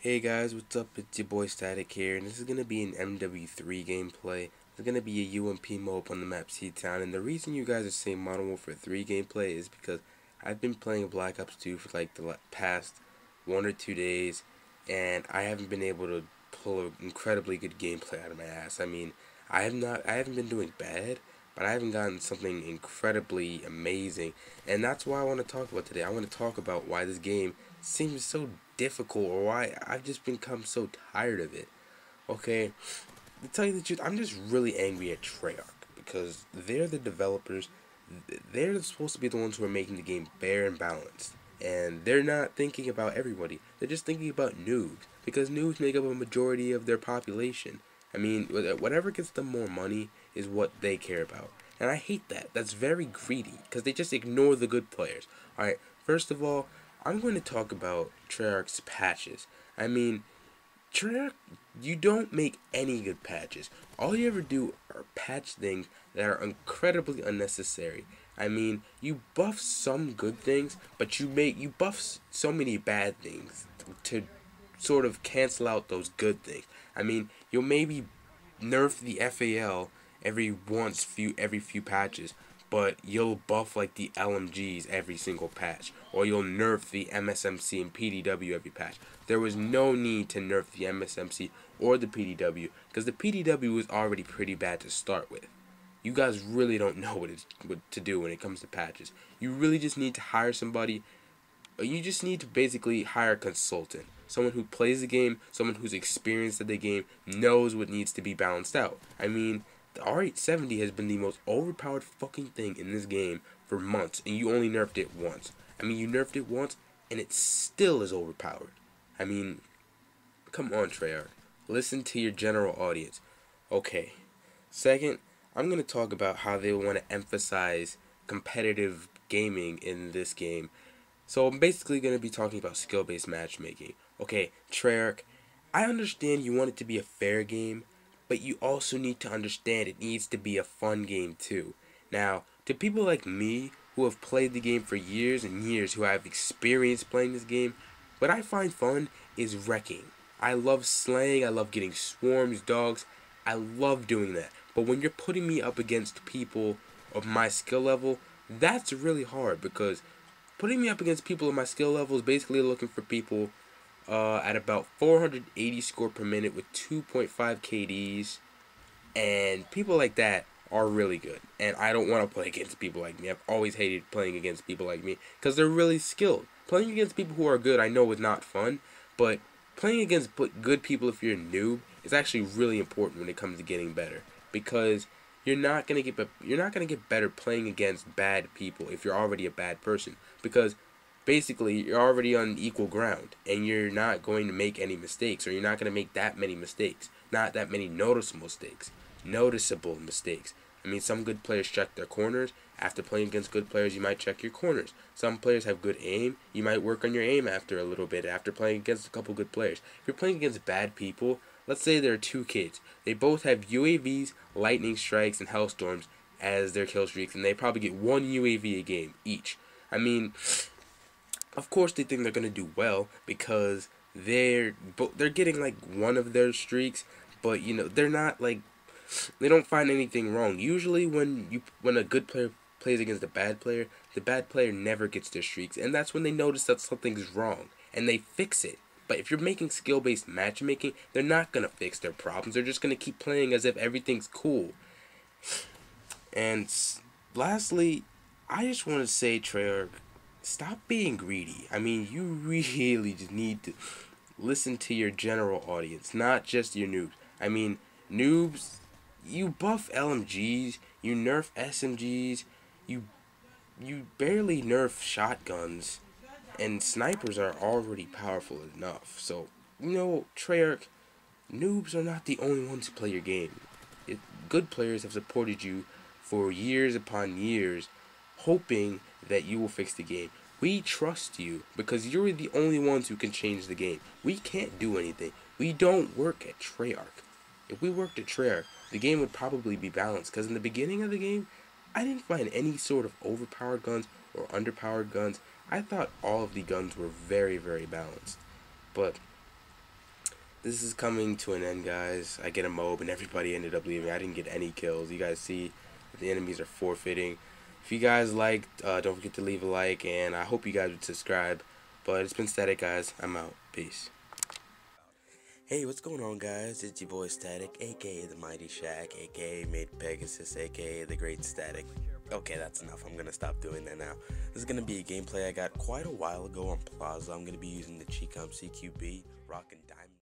Hey guys, what's up? It's your boy Static here, and this is gonna be an MW3 gameplay. It's gonna be a UMP mode on the map C-Town, and the reason you guys are seeing Modern Warfare 3 gameplay is because I've been playing Black Ops 2 for like the past 1 or 2 days, and I haven't been able to pull an incredibly good gameplay out of my ass. I mean, I haven't been doing bad, but I haven't gotten something incredibly amazing, and that's why I want to talk about today. I want to talk about why this game seems so difficult, or why I've just become so tired of it. Okay, to tell you the truth, I'm just really angry at Treyarch because they're the developers. They're supposed to be the ones who are making the game fair and balanced, and they're not thinking about everybody. They're just thinking about noobs because noobs make up a majority of their population. I mean, whatever gets them more money is what they care about, and I hate that. That's very greedy because they just ignore the good players. All right, first of all, I'm going to talk about Treyarch's patches. I mean, Treyarch, you don't make any good patches. All you ever do are patch things that are incredibly unnecessary. I mean, you buff some good things, but you buff so many bad things to sort of cancel out those good things. I mean, you'll maybe nerf the FAL every few patches, but you'll buff like the LMGs every single patch, or you'll nerf the MSMC and PDW every patch. There was no need to nerf the MSMC or the PDW because the PDW was already pretty bad to start with. You guys really don't know what to do when it comes to patches. You really just need to hire somebody. You just need to basically hire a consultant. Someone who plays the game, someone who's experienced at the game, knows what needs to be balanced out. I mean, the R870 has been the most overpowered fucking thing in this game for months, and you only nerfed it once. I mean, you nerfed it once, and it still is overpowered. I mean, come on, Treyarch. Listen to your general audience. Okay. Second, I'm going to talk about how they want to emphasize competitive gaming in this game. So I'm basically going to be talking about skill-based matchmaking. Okay, Treyarch, I understand you want it to be a fair game, but you also need to understand it needs to be a fun game too. Now, to people like me who have played the game for years and years, who have experience playing this game, what I find fun is wrecking. I love slaying, I love getting swarms, dogs, I love doing that. But when you're putting me up against people of my skill level, that's really hard because putting me up against people of my skill level is basically looking for people at about 480 score per minute with 2.5 KDs, and people like that are really good. And I don't want to play against people like me. I've always hated playing against people like me because they're really skilled. Playing against people who are good, I know is not fun, but playing against good people if you're a noob is actually really important when it comes to getting better because you're not gonna get better playing against bad people if you're already a bad person because basically you're already on equal ground and you're not going to make any mistakes, or you're not going to make that many mistakes, not that many noticeable mistakes. I mean, some good players check their corners. After playing against good players, you might check your corners. Some players have good aim. You might work on your aim after a little bit, after playing against a couple good players. If you're playing against bad people, let's say there are two kids. They both have UAVs, lightning strikes, and hellstorms as their kill streaks, and they probably get one UAV a game each. I mean, of course they think they're gonna do well because they're getting like one of their streaks, but you know they're not like, they don't find anything wrong. Usually when a good player plays against a bad player, the bad player never gets their streaks, and that's when they notice that something's wrong and they fix it. But if you're making skill-based matchmaking, they're not gonna fix their problems. They're just gonna keep playing as if everything's cool. And lastly, I just want to say, Treyarch, stop being greedy. I mean, you really just need to listen to your general audience, not just your noobs. I mean, noobs, you buff LMGs, you nerf SMGs, you you barely nerf shotguns, and snipers are already powerful enough. So, you know, Treyarch, noobs are not the only ones who play your game. Good players have supported you for years upon years, hoping that you will fix the game. We trust you because you're the only ones who can change the game. We can't do anything. We don't work at Treyarch. If we worked at Treyarch, the game would probably be balanced because in the beginning of the game, I didn't find any sort of overpowered guns or underpowered guns. I thought all of the guns were very, very balanced. But this is coming to an end, guys. I get a mob and everybody ended up leaving. I didn't get any kills. You guys see that the enemies are forfeiting. If you guys liked, don't forget to leave a like, and I hope you guys would subscribe. But it's been Static, guys. I'm out. Peace. Hey, what's going on, guys? It's your boy Static, aka the Mighty Shack, aka Made Pegasus, aka the Great Static. Okay, that's enough. I'm gonna stop doing that now. This is gonna be a gameplay I got quite a while ago on Plaza. I'm gonna be using the Cheecom CQB, rocking